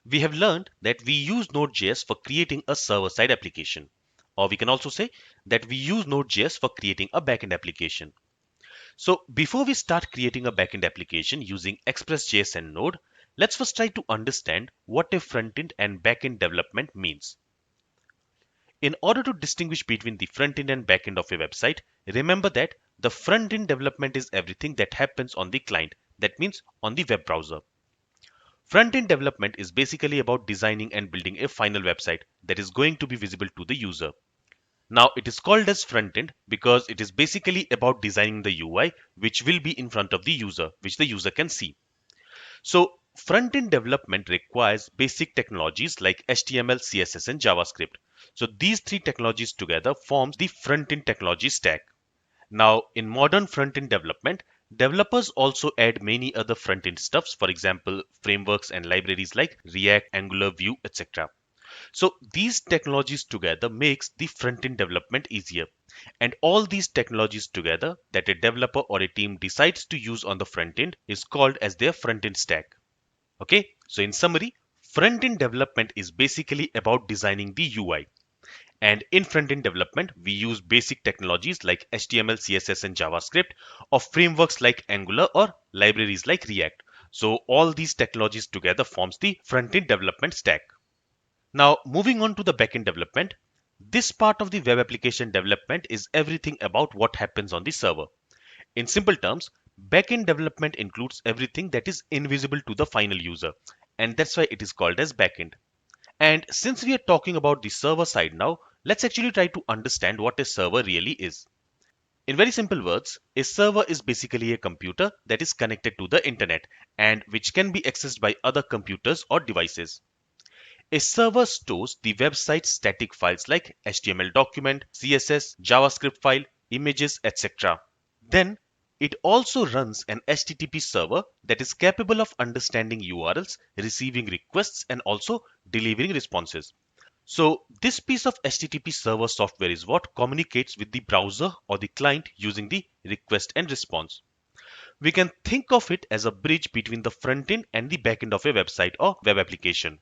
We have learned that we use Node.js for creating a server-side application, or we can also say that we use Node.js for creating a backend application. So before we start creating a backend application using Express.js and Node, let's first try to understand what a frontend and backend development means. In order to distinguish between the front-end and back-end of a website, remember that the front-end development is everything that happens on the client, that means on the web browser. Front-end development is basically about designing and building a final website that is going to be visible to the user. Now it is called as front-end because it is basically about designing the UI which will be in front of the user, which the user can see. So front-end development requires basic technologies like HTML, CSS and JavaScript. So these three technologies together forms the front-end technology stack. Now in modern front-end development, developers also add many other front-end stuffs, for example, frameworks and libraries like React, Angular, Vue, etc. So these technologies together makes the front-end development easier. And all these technologies together that a developer or a team decides to use on the front end is called as their front-end stack. Okay, so in summary, front-end development is basically about designing the UI. And in front-end development, we use basic technologies like HTML, CSS, and JavaScript, or frameworks like Angular or libraries like React. So all these technologies together forms the front-end development stack. Now, moving on to the backend development, this part of the web application development is everything about what happens on the server. In simple terms, backend development includes everything that is invisible to the final user, and that's why it is called as backend. And since we are talking about the server side now, let's actually try to understand what a server really is. In very simple words, a server is basically a computer that is connected to the internet and which can be accessed by other computers or devices. A server stores the website's static files like HTML document, CSS, JavaScript file, images, etc. Then it also runs an HTTP server that is capable of understanding URLs, receiving requests, and also delivering responses. So this piece of HTTP server software is what communicates with the browser or the client using the request and response. We can think of it as a bridge between the front end and the back end of a website or web application.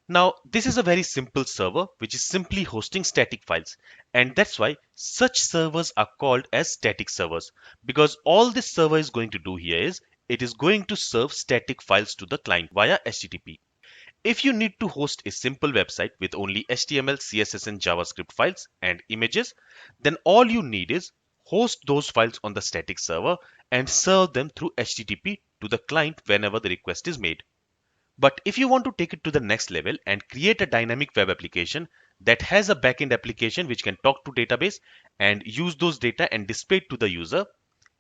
Now, this is a very simple server which is simply hosting static files, and that's why such servers are called as static servers, because all this server is going to do here is it is going to serve static files to the client via HTTP. If you need to host a simple website with only HTML, CSS and JavaScript files and images, then all you need is host those files on the static server and serve them through HTTP to the client whenever the request is made. But if you want to take it to the next level and create a dynamic web application that has a backend application which can talk to database and use those data and display it to the user,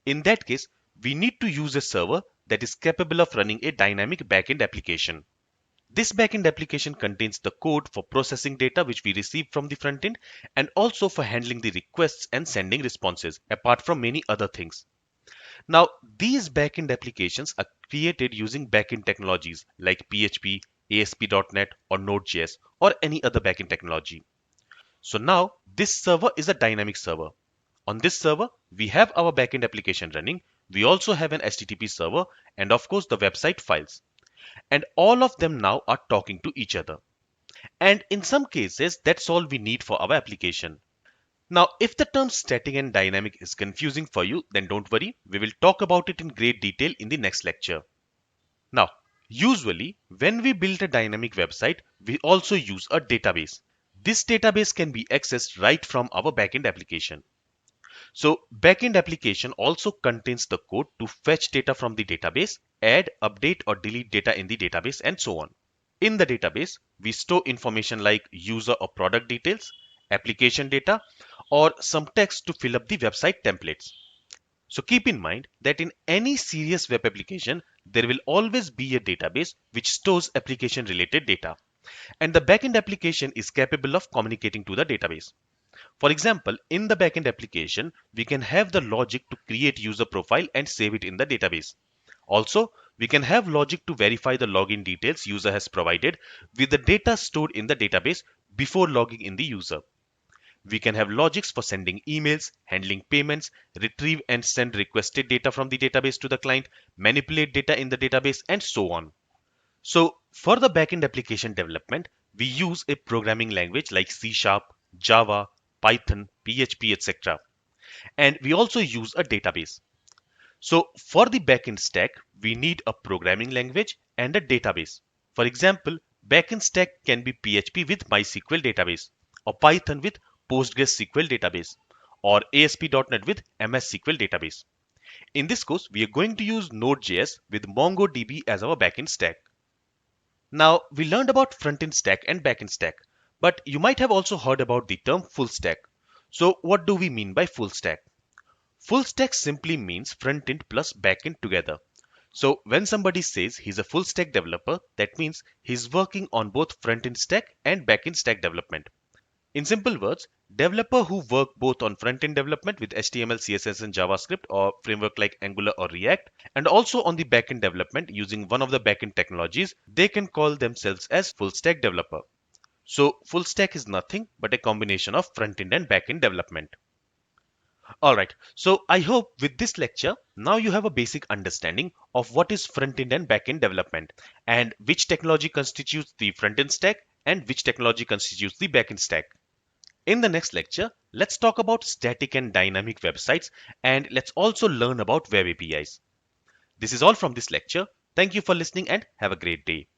in that case, we need to use a server that is capable of running a dynamic backend application. This backend application contains the code for processing data which we receive from the front end and also for handling the requests and sending responses, apart from many other things. Now, these backend applications are created using backend technologies like PHP, ASP.NET, or Node.js, or any other backend technology. So now, this server is a dynamic server. On this server, we have our backend application running. We also have an HTTP server and of course the website files. And all of them now are talking to each other. And in some cases, that's all we need for our application. Now, if the term static and dynamic is confusing for you, then don't worry, we will talk about it in great detail in the next lecture. Now, usually, when we build a dynamic website, we also use a database. This database can be accessed right from our backend application. So, backend application also contains the code to fetch data from the database, add, update, or delete data in the database, and so on. In the database, we store information like user or product details, application data, or some text to fill up the website templates. So keep in mind that in any serious web application, there will always be a database which stores application related data. And the backend application is capable of communicating to the database. For example, in the backend application, we can have the logic to create user profile and save it in the database. Also, we can have logic to verify the login details user has provided with the data stored in the database before logging in the user. We can have logics for sending emails, handling payments, retrieve and send requested data from the database to the client, manipulate data in the database, and so on. So For the backend application development, we use a programming language like C Sharp, Java, Python, PHP, etc. And we also use a database. So for the backend stack, we need a programming language and a database. For example, backend stack can be PHP with MySQL database, or Python with PostgreSQL database, or ASP.NET with MS SQL database. In this course, we are going to use Node.js with MongoDB as our backend stack. Now, we learned about front-end stack and back-end stack, but you might have also heard about the term full stack. So what do we mean by full stack? Full stack simply means front-end plus back-end together. So when somebody says he's a full stack developer, that means he's working on both front-end stack and back-end stack development. In simple words, developer who work both on front-end development with HTML, CSS and JavaScript or framework like Angular or React, and also on the back-end development using one of the back-end technologies, they can call themselves as full stack developer. So full stack is nothing but a combination of front-end and back-end development. Alright, so I hope with this lecture, now you have a basic understanding of what is front-end and back-end development and which technology constitutes the front-end stack and which technology constitutes the back-end stack. In the next lecture, let's talk about static and dynamic websites and let's also learn about web APIs. This is all from this lecture. Thank you for listening and have a great day.